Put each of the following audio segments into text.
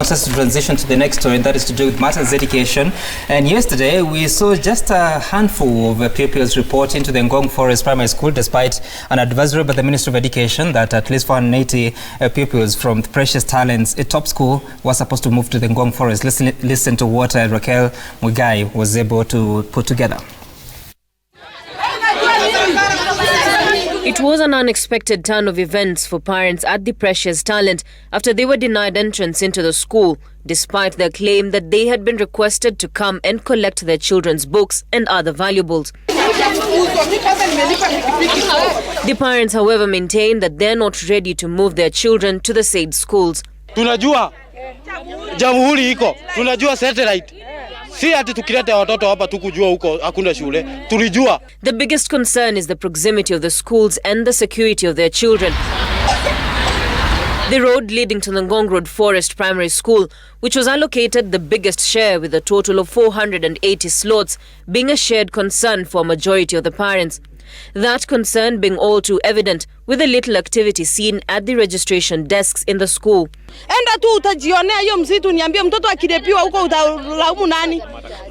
allows us to transition to the next story, and that is to do with matters education. And yesterday, we saw just a handful of pupils reporting to the Ngong Forest Primary School, despite an advisory by the Ministry of Education that at least 480 pupils from Precious Talents, a top school, was supposed to move to the Ngong Forest. Listen to what Raquel Mugai was able to put together. It was an unexpected turn of events for parents at the Precious Talent after they were denied entrance into the school, despite their claim that they had been requested to come and collect their children's books and other valuables. The parents, however, maintain that they're not ready to move their children to the said schools. Tunajua jamhuri iko, tunajua satellite. The biggest concern is the proximity of the schools and the security of their children. The road leading to the Ngong Road Forest Primary School, which was allocated the biggest share with a total of 480 slots, being a shared concern for a majority of the parents. That concern being all too evident with the little activity seen at the registration desks in the school. Enda tu utajionea hiyo msitu, niambie mtoto akidepiwa huko utalaumu nani?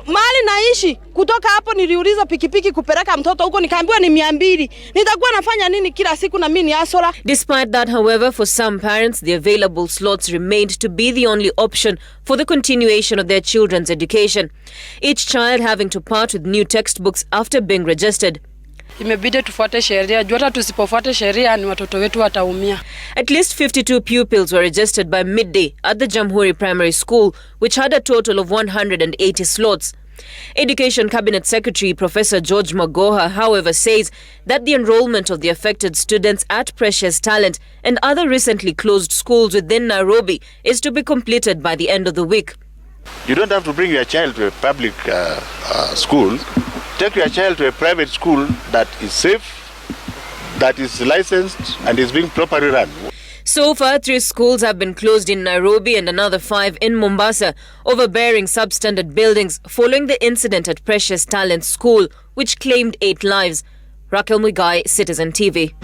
Mahali naishi kutoka hapo niliuliza pikipiki kupeleka mtoto huko nikaambiwa ni 200. Nitakuwa nafanya nini kila siku na mimi ni asola? Despite that, however, for some parents, the available slots remained to be the only option for the continuation of their children's education. Each child having to part with new textbooks after being registered. Imebidi tufuate sheria, juu hata tusipofuate sheria ni watoto wetu wataumia. At least 52 pupils were registered by midday at the Jamhuri Primary School, which had a total of 180 slots. Education Cabinet Secretary Professor George Magoha, however, says that the enrollment of the affected students at Precious Talent and other recently closed schools within Nairobi is to be completed by the end of the week. You don't have to bring your child to a public school. Take your child to a private school that is safe, that is licensed, and is being properly run. So far, 3 schools have been closed in Nairobi and another 5 in Mombasa, overbearing substandard buildings following the incident at Precious Talent School, which claimed 8 lives. Raquel Mugai, Citizen TV.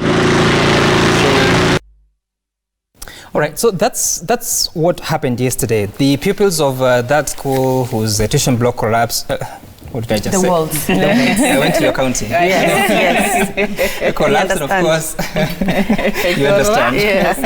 All right, so that's what happened yesterday. The pupils of that school whose tuition block collapsed. What did I just say? Walls. I went to your county. Yes. It collapsed, and of course, you understand. Yes.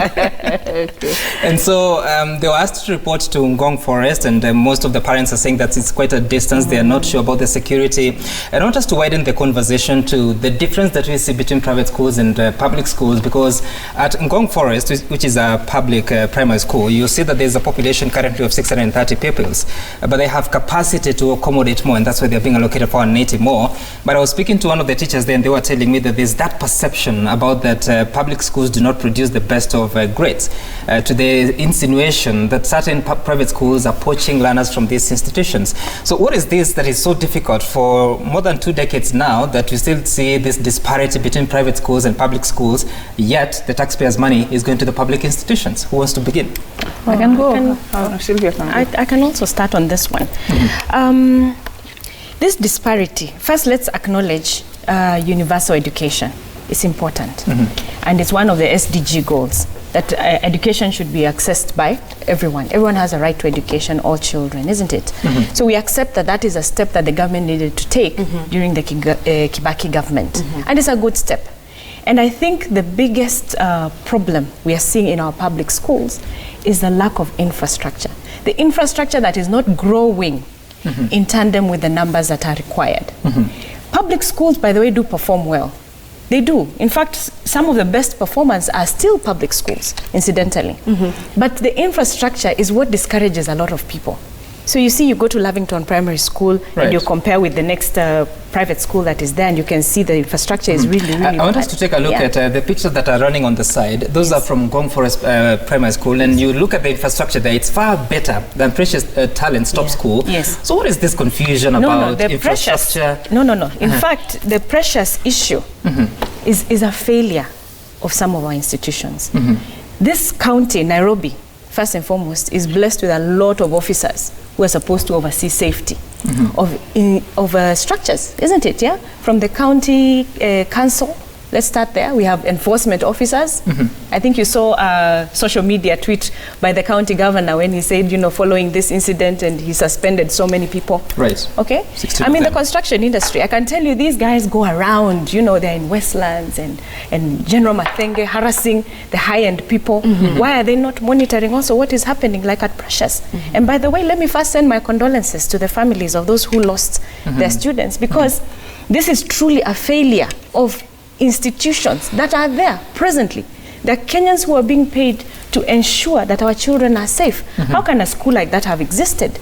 And so they were asked to report to Ngong Forest, and most of the parents are saying that it's quite a distance. They are not sure about the security. I want us to widen the conversation to the difference that we see between private schools and public schools, because at Ngong Forest, which is a public primary school, you see that there's a population currently of 630 pupils, but they have capacity to accommodate more, and that's why they're being allocated 480 more. But I was speaking to one of the teachers there, and they were telling me that there's that perception about that public schools do not produce the best of grades, to the insinuation that certain private schools are poaching learners from these institutions. So what is this that is so difficult for more than 2 decades now, that we still see this disparity between private schools and public schools, yet the taxpayers' money is going to the public institutions? Who wants to begin? I can go. Sylvia can go. I can also start on this one. Mm-hmm. This disparity, first let's acknowledge universal education is important. Mm-hmm. And it's one of the SDG goals, that education should be accessed by everyone. Everyone has a right to education, all children, isn't it? Mm-hmm. So we accept that that is a step that the government needed to take during the Kibaki government. Mm-hmm. And it's a good step. And I think the biggest problem we are seeing in our public schools is the lack of infrastructure. The infrastructure that is not growing in tandem with the numbers that are required. Public schools, by the way, do perform well. They do. In fact, some of the best performers are still public schools, incidentally. But the infrastructure is what discourages a lot of people. So you see, you go to Lavington Primary School, and you compare with the next private school that is there, and you can see the infrastructure is really I want us to take a look at the pictures that are running on the side. Those are from Ngong Forest Primary School, and you look at the infrastructure there, it's far better than Precious Talent's top school. Yes. So what is this confusion about infrastructure? No. In fact, the Precious issue is a failure of some of our institutions. This county, Nairobi, first and foremost, is blessed with a lot of officers who are supposed to oversee safety of structures, isn't it? Yeah, from the county council, Let's start there. We have enforcement officers. I think you saw a social media tweet by the county governor when he said, following this incident, and he suspended so many people. Right. Okay? I mean, the construction industry, I can tell you, these guys go around, they're in Westlands and General Mathenge harassing the high-end people. Why are they not monitoring also what is happening, like at Precious? And by the way, let me first send my condolences to the families of those who lost their students, because this is truly a failure of institutions that are there presently. The Kenyans who are being paid to ensure that our children are safe. How can a school like that have existed?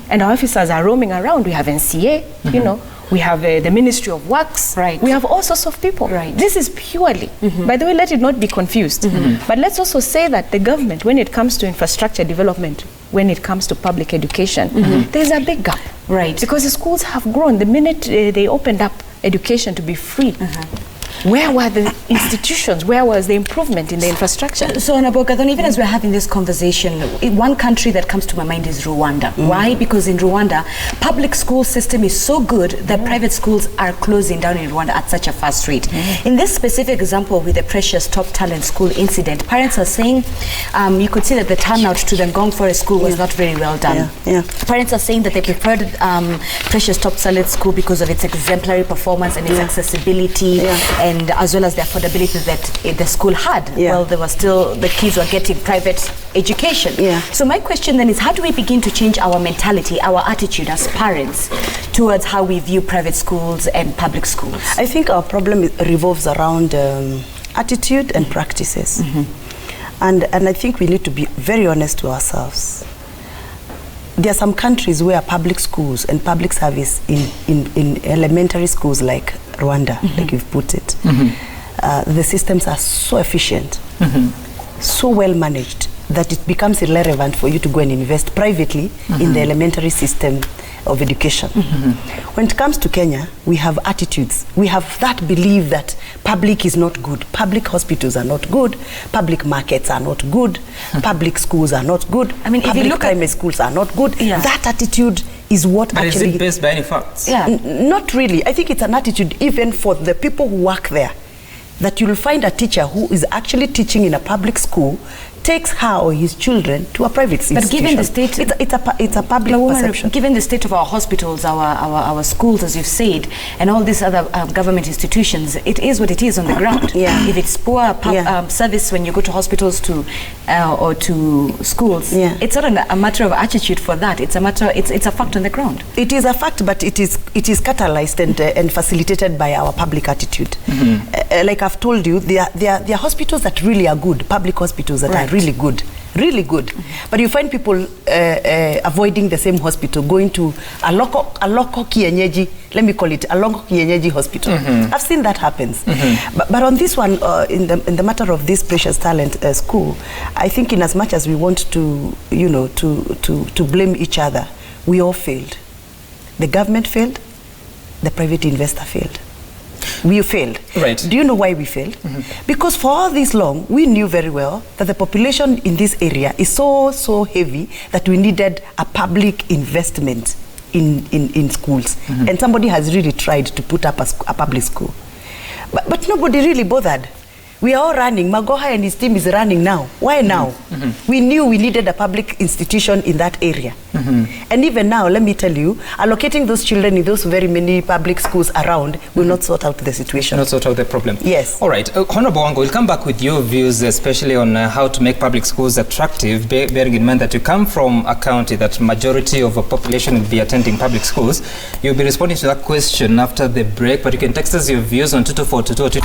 And our officers are roaming around. We have NCA, we have the Ministry of Works. Right. We have all sorts of people. Right. This is purely, by the way, let it not be confused. But let's also say that the government, when it comes to infrastructure development, when it comes to public education, there's a big gap. Right. Because the schools have grown. The minute they opened up education to be free, where were the institutions? Where was the improvement in the infrastructure? So, Honorable Gathon, even as we're having this conversation, one country that comes to my mind is Rwanda. Why? Because in Rwanda, public school system is so good that private schools are closing down in Rwanda at such a fast rate. In this specific example with the Precious Top Talent School incident, parents are saying, you could see that the turnout to the Ngong Forest School was not very well done. Parents are saying that they preferred Precious Top Talent School because of its exemplary performance and its accessibility, and as well as the affordability that the school had. Well, there was still, the kids were getting private education. So my question then is, how do we begin to change our mentality, our attitude as parents towards how we view private schools and public schools? I think our problem revolves around attitude and practices. And I think we need to be very honest to ourselves. There are some countries where public schools and public service in elementary schools like Rwanda, like you've put it, the systems are so efficient, so well managed, that it becomes irrelevant for you to go and invest privately in the elementary system of education. When it comes to Kenya, we have attitudes. We have that belief that public is not good. Public hospitals are not good. Public markets are not good. Public schools are not good. I mean, if you look primary schools are not good. That attitude is what but actually... is it based by any facts? Not really. I think it's an attitude even for the people who work there, that you'll find a teacher who is actually teaching in a public school takes her or his children to a private institution. But given the state, it's a public perception. Given the state of our hospitals, our schools, as you've said, and all these other government institutions, it is what it is on the ground. If it's poor service when you go to hospitals or to schools, it's not a matter of attitude for that. It's a matter. It's a fact on the ground. It is a fact, but it is catalyzed and facilitated by our public attitude. Like I've told you, there are hospitals that really are good, public hospitals that are really good. But you find people avoiding the same hospital, going to a local kienyeji, let me call it a local kienyeji hospital. I've seen that happens. But on this one, in the matter of this Precious Talent School, I think in as much as we want to, to blame each other, we all failed. The government failed, the private investor failed. We failed. Right. Do you know why we failed? Because for all this long, we knew very well that the population in this area is so heavy that we needed a public investment in schools. And somebody has really tried to put up a public school. But nobody really bothered. We are all running. Magoha and his team is running now. Why now? We knew we needed a public institution in that area. And even now, let me tell you, allocating those children in those very many public schools around will not sort out the situation. Not sort out the problem. Yes. All right. Honorable Wango, we'll come back with your views, especially on how to make public schools attractive, bearing in mind that you come from a county that majority of a population will be attending public schools. You'll be responding to that question after the break, but you can text us your views on 22422.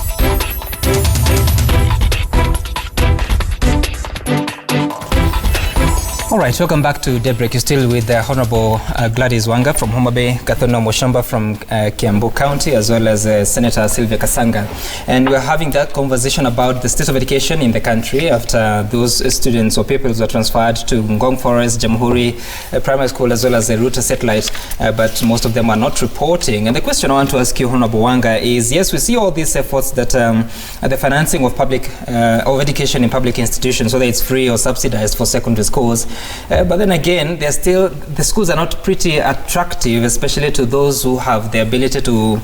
All right, welcome back to Daybreak. You're still with Honorable Gladys Wanga from Homa Bay, Gathona Moshamba from Kiambu County, as well as Senator Sylvia Kasanga. And we're having that conversation about the state of education in the country after those students or pupils were transferred to Ngong Forest, Jamhuri Primary School, as well as the Ruta Satellite, but most of them are not reporting. And the question I want to ask you, Honorable Wanga, is yes, we see all these efforts that the financing of public of education in public institutions, whether it's free or subsidized for secondary schools, But then again, the schools are not pretty attractive, especially to those who have the ability to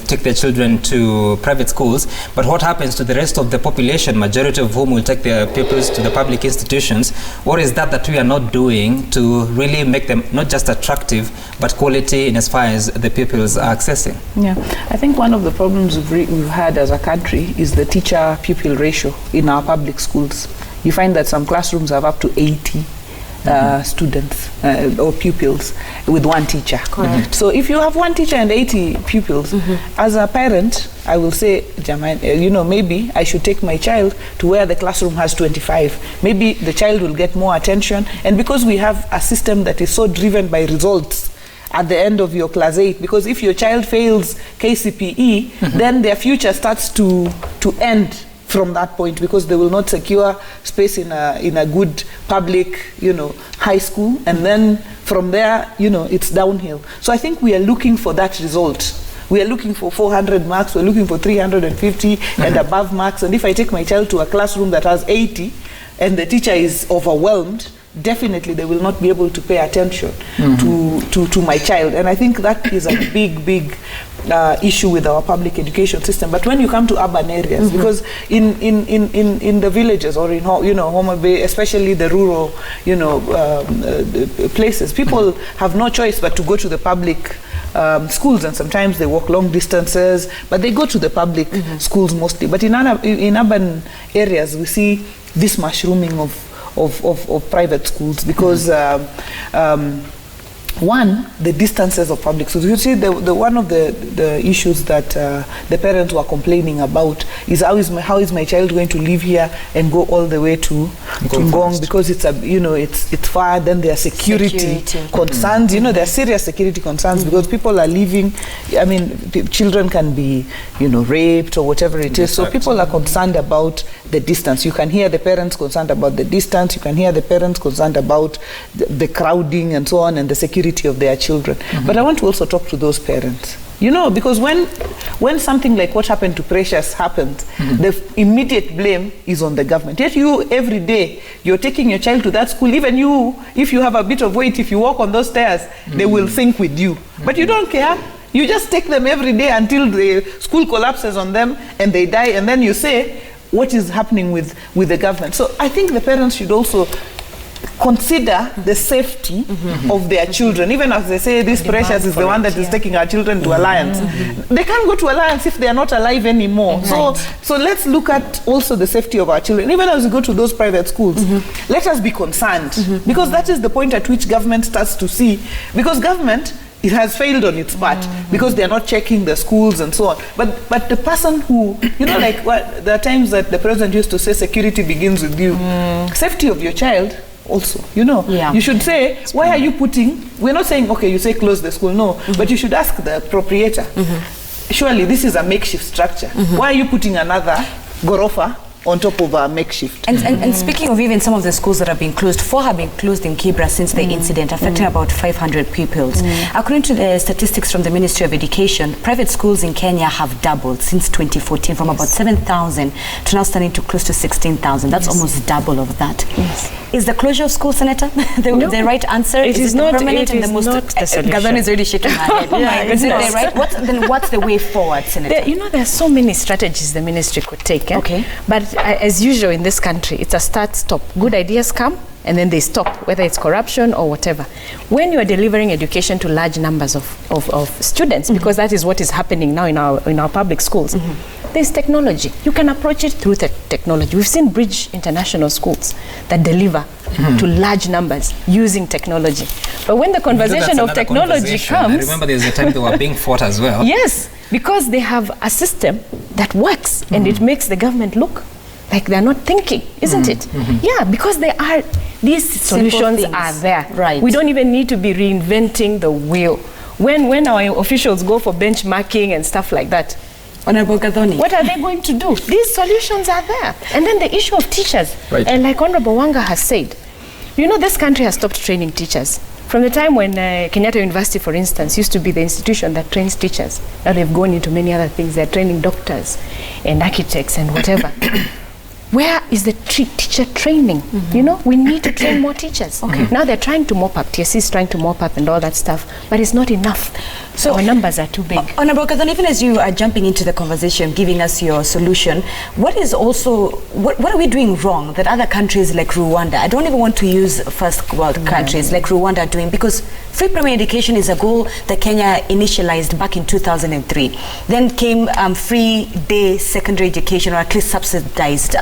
take their children to private schools. But what happens to the rest of the population, majority of whom will take their pupils to the public institutions? What is that we are not doing to really make them not just attractive, but quality in as far as the pupils are accessing? Yeah, I think one of the problems we've had as a country is the teacher-pupil ratio in our public schools. You find that some classrooms have up to 80 students or pupils with one teacher. Correct. So if you have one teacher and 80 pupils, as a parent, I will say, maybe I should take my child to where the classroom has 25. Maybe the child will get more attention. And because we have a system that is so driven by results at the end of your class 8, because if your child fails KCPE, then their future starts to end from that point, because they will not secure space in a good public, high school, and then from there, it's downhill. So I think we are looking for that result. We are looking for 400 marks, we're looking for 350 and above marks. And if I take my child to a classroom that has 80 and the teacher is overwhelmed, definitely they will not be able to pay attention to my child. And I think that is a big issue with our public education system. But when you come to urban areas, because in the villages or in Homa Bay, especially the rural places, people have no choice but to go to the public schools, and sometimes they walk long distances, but they go to the public schools mostly. But in urban areas, we see this mushrooming of private schools, because one, the distances of public schools. You see, one of the issues that the parents were complaining about is how is my child going to live here and go all the way to Ngong, because it's far. Then there are security concerns. There are serious security concerns because people are living. I mean, children can be raped or whatever it is. So people are concerned about the distance. You can hear the parents concerned about the distance. You can hear the parents concerned about the crowding and so on, and the security of their children. But I want to also talk to those parents, because when something like what happened to Precious happens, the immediate blame is on the government. Yet you, every day, you're taking your child to that school. Even you, if you have a bit of weight, if you walk on those stairs, they will sink with you. But you don't care. You just take them every day until the school collapses on them and they die, and then you say, what is happening with the government? So I think the parents should also consider the safety of their children. Even as they say, this Precious is the one that is taking our children to Alliance. They can't go to Alliance if they are not alive anymore. So let's look at also the safety of our children. Even as we go to those private schools, let us be concerned, because that is the point at which government starts to see, because government, it has failed on its part because they are not checking the schools and so on. But the person who, there are times that the president used to say security begins with you. Safety of your child also, you should say, why are you putting, we're not saying, okay, you say close the school, no, but you should ask the proprietor, surely this is a makeshift structure. Why are you putting another gorofa on top of a makeshift? And speaking of even some of the schools that have been closed, 4 have been closed in Kibra since the incident, affecting about 500 pupils. According to the statistics from the Ministry of Education, private schools in Kenya have doubled since 2014, from about 7,000 to now standing to close to 16,000. That's almost double of that. Is the closure of schools, Senator, the right answer? It is not permanent, and the most the solution. Gavin is already shaking her head. Is it the right? What's the way forward, Senator? There are so many strategies the ministry could take. Okay. But as usual in this country, it's a start-stop. Good ideas come and then they stop, whether it's corruption or whatever. When you are delivering education to large numbers of students, because that is what is happening now in our public schools, there's technology. You can approach it through technology. We've seen Bridge International Schools that deliver to large numbers using technology. But when the conversation of technology comes... I remember there's a time they were being fought as well. Yes, because they have a system that works and it makes the government look like they're not thinking, isn't it? Yeah, because these solutions are there. Right. We don't even need to be reinventing the wheel. When our officials go for benchmarking and stuff like that, Honorable Gathoni, what are they going to do? These solutions are there. And then the issue of teachers. Right. And like Honorable Wanga has said, this country has stopped training teachers. From the time when Kenyatta University, for instance, used to be the institution that trains teachers. Now they've gone into many other things. They're training doctors and architects and whatever. Where is the teacher training. You know, we need to train more teachers. Now they're trying to mop up, TSC is trying to mop up and all that stuff, but it's not enough. So our numbers are too big. Honorable Kasanga, even as you are jumping into the conversation, giving us your solution, what are we doing wrong that other countries like Rwanda, I don't even want to use first world countries like Rwanda are doing, because free primary education is a goal that Kenya initialized back in 2003. Then came free day secondary education, or at least subsidized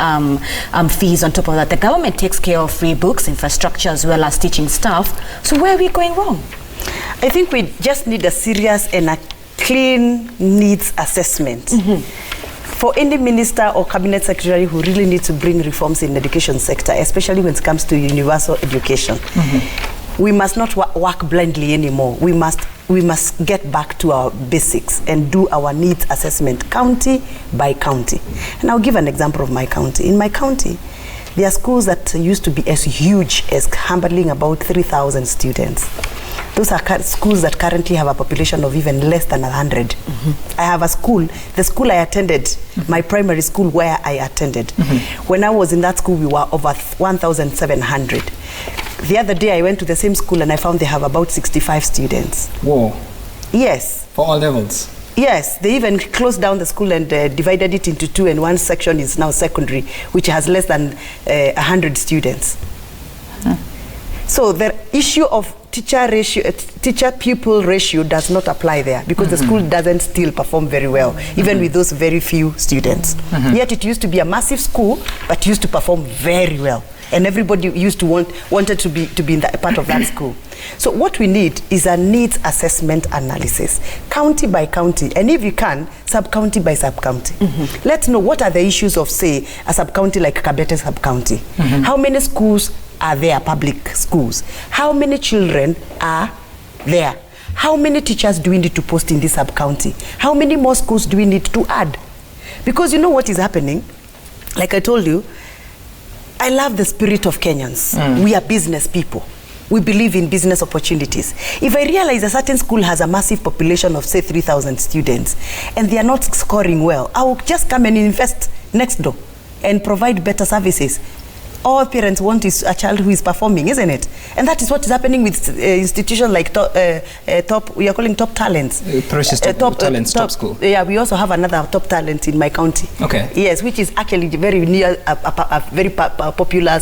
fees on top of that. The government takes care of free books, infrastructure, as well as teaching staff. So where are we going wrong? I think we just need a serious and a clean needs assessment. For any minister or cabinet secretary who really needs to bring reforms in the education sector, especially when it comes to universal education, we must not work blindly anymore. We must get back to our basics and do our needs assessment county by county. And I'll give an example of my county. In my county, there are schools that used to be as huge as handling about 3,000 students. Those are schools that currently have a population of even less than 100. I have a school, the school I attended, my primary school where I attended. When I was in that school, we were over 1,700. The other day I went to the same school and I found they have about 65 students. Whoa. Yes. For all levels? Yes, they even closed down the school and divided it into two, and one section is now secondary, which has less than 100 students. So the issue of teacher-pupil ratio does not apply there, because the school doesn't still perform very well, even with those very few students. Yet it used to be a massive school, but used to perform very well. And everybody used to wanted to be in that part of that school. So what we need is a needs assessment analysis, county by county, and if you can, sub-county by sub-county. Let's know what are the issues of, say, a sub-county like Kabete sub-county. How many schools are there, public schools? How many children are there? How many teachers do we need to post in this sub-county? How many more schools do we need to add? Because you know what is happening? Like I told you, I love the spirit of Kenyans. We are business people. We believe in business opportunities. If I realize a certain school has a massive population of, say, 3,000 students, and they are not scoring well, I will just come and invest next door and provide better services. All parents want is a child who is performing, isn't it? And that is what is happening with institutions like we are calling top talents. Precious top talents, top school. Yeah, we also have another top talent in my county. Okay. Yes, which is actually very near a very popular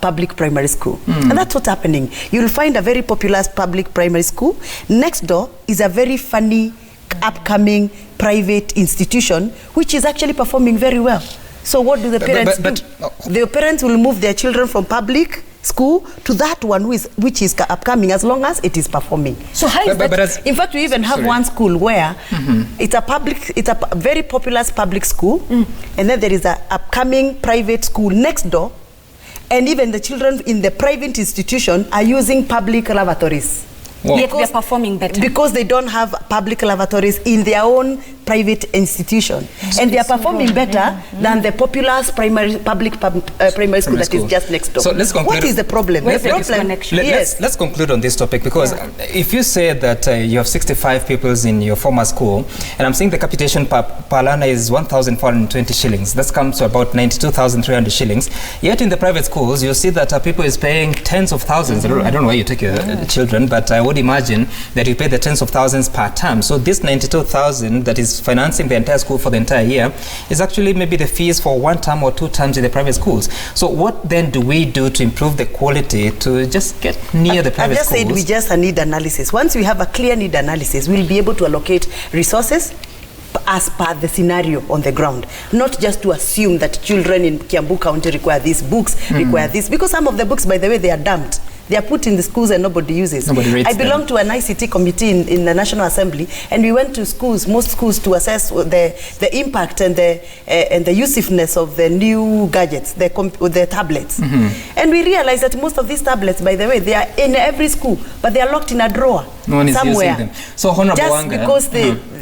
public primary school. And that's what's happening. You'll find a very popular public primary school. Next door is a very funny, upcoming private institution, which is actually performing very well. So what do the parents do? The parents will move their children from public school to that one which is upcoming, as long as it is performing. So how is that? In fact, we even have one school where it's a very popular public school, and then there is an upcoming private school next door, and even the children in the private institution are using public lavatories. Yet they're performing better. Because they don't have public lavatories in their own private institution. And they are performing better than the popular primary school that is just next door. So let's conclude. What is the problem? Let's conclude on this topic, because if you say that you have 65 pupils in your former school, and I'm saying the capitation per learner is 1,420 shillings, that comes to about 92,300 shillings. Yet in the private schools, you see that people is paying tens of thousands. I don't know where you take your children, but I would imagine that you pay the tens of thousands per term. So this 92,000 that is financing the entire school for the entire year is actually maybe the fees for one term or two terms in the private schools. So what then do we do to improve the quality to just get near the private schools? I've just said we just need analysis. Once we have a clear need analysis, we'll be able to allocate resources as per the scenario on the ground, not just to assume that children in Kiambu County require these books, require this, because some of the books, by the way, they are dumped. They are put in the schools and nobody uses. I belong to an ICT committee in the National Assembly, and we went to schools, most schools, to assess the impact and the usefulness of the new gadgets, the tablets. And we realized that most of these tablets, by the way, they are in every school, but they are locked in a drawer somewhere. Using them. So, Honorable just Wanga, because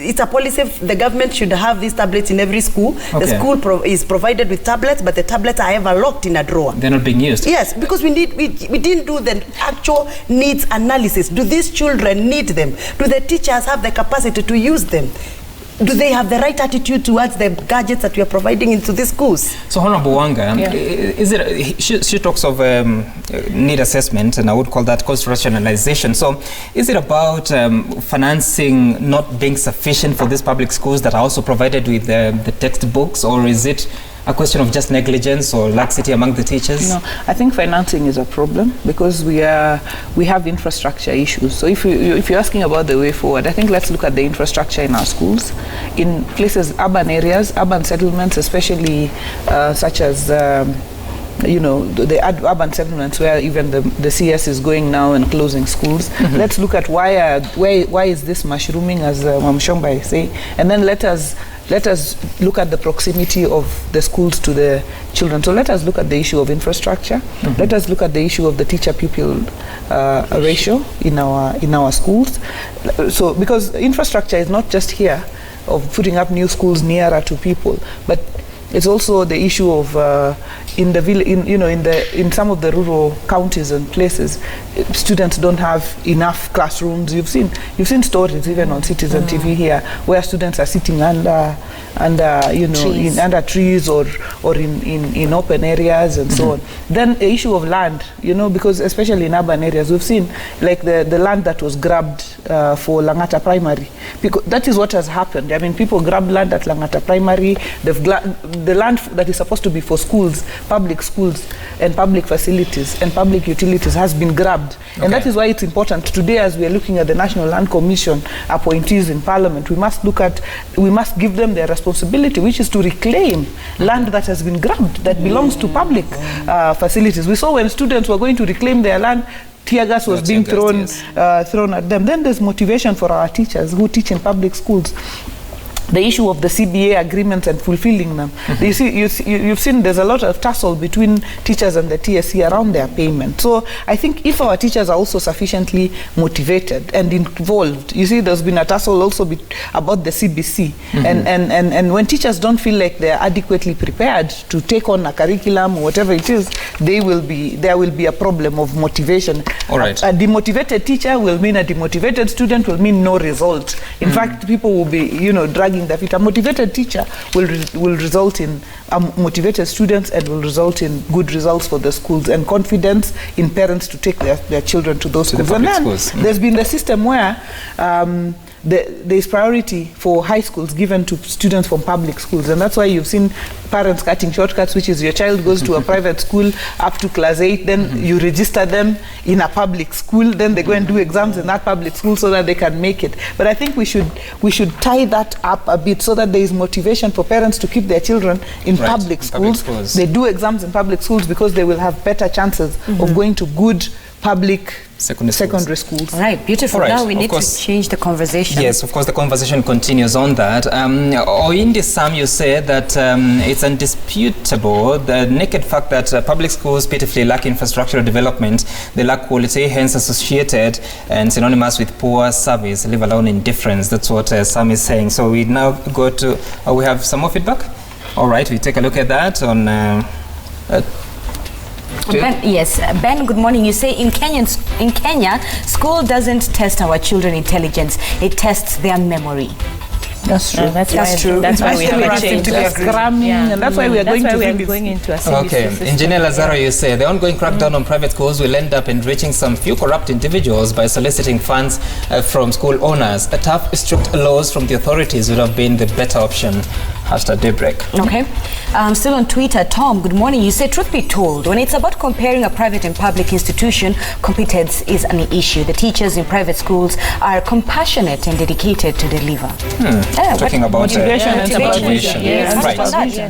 it's a policy, the government should have these tablets in every school. The school is provided with tablets, but the tablets are ever locked in a drawer. They're not being used. Yes, because we didn't do the actual needs analysis. Do these children need them? Do the teachers have the capacity to use them? Do they have the right attitude towards the gadgets that we are providing into these schools? So Honorable Wanga, is it, she talks of need assessment, and I would call that cost rationalization. So is it about financing not being sufficient for these public schools that are also provided with the textbooks, or is it a question of just negligence or laxity among the teachers? No, I think financing is a problem because we have infrastructure issues. So if you're asking about the way forward, I think let's look at the infrastructure in our schools, in places, urban areas, urban settlements, especially such as the urban settlements where even the CS is going now and closing schools. Let's look at why is this mushrooming, as Mamshomba is saying, and then let us look at the proximity of the schools to the children. So let us look at the issue of infrastructure. Let us look at the issue of the teacher-pupil ratio in our schools. So because infrastructure is not just here of putting up new schools nearer to people, but it's also the issue of in some of the rural counties and places, students don't have enough classrooms. You've seen stories even on Citizen TV here where students are sitting under trees or in open areas and so on. Then the issue of land, because especially in urban areas, we've seen like the land that was grabbed for Langata Primary. Because that is what has happened. I mean, people grab land at Langata Primary. The land that is supposed to be for schools, public schools and public facilities and public utilities has been grabbed. And that is why it's important today, as we are looking at the National Land Commission appointees in Parliament, we must give them their responsibility, which is to reclaim land that has been grabbed, that belongs to public facilities. We saw when students were going to reclaim their land, tear gas was being thrown at them. Then there's motivation for our teachers who teach in public schools. The issue of the CBA agreements and fulfilling them. You've seen there's a lot of tussle between teachers and the TSC around their payment. So I think if our teachers are also sufficiently motivated and involved, there's been a tussle also about the CBC. And when teachers don't feel like they're adequately prepared to take on a curriculum or whatever it is, there will be a problem of motivation. All right. A demotivated teacher will mean a demotivated student will mean no result. In fact, people will be, dragging the feet. A motivated teacher will result in motivated students and will result in good results for the schools and confidence in parents to take their children to those schools. And then there's been the system where there's priority for high schools given to students from public schools, and that's why you've seen parents cutting shortcuts, which is your child goes to a private school up to class 8, then you register them in a public school, then they go and do exams in that public school so that they can make it. But I think we should tie that up a bit so that there is motivation for parents to keep their children in public schools. They do exams in public schools because they will have better chances of going to good public secondary schools. All right, beautiful. All right, now we need to change the conversation. Yes, of course, the conversation continues on that. In this Sam, you say that it's undisputable, the naked fact that public schools pitifully lack infrastructural development, they lack quality, hence associated and synonymous with poor service, leave alone indifference. That's what Sam is saying. So we now go to, we have some more feedback? All right, we take a look at that on... Ben, good morning. You say in Kenya, school doesn't test our children's intelligence; it tests their memory. That's true. That's true. That's why we have a change. And that's why we are going into a CBC system. Engineer Lazaro, you say the ongoing crackdown on private schools will end up enriching some few corrupt individuals by soliciting funds from school owners. A tough, strict laws from the authorities would have been the better option. #Daybreak. Okay. Still on Twitter, Tom, good morning. You say, truth be told, when it's about comparing a private and public institution, competence is an issue. The teachers in private schools are compassionate and dedicated to deliver. Talking about motivation and motivation. yes. Right.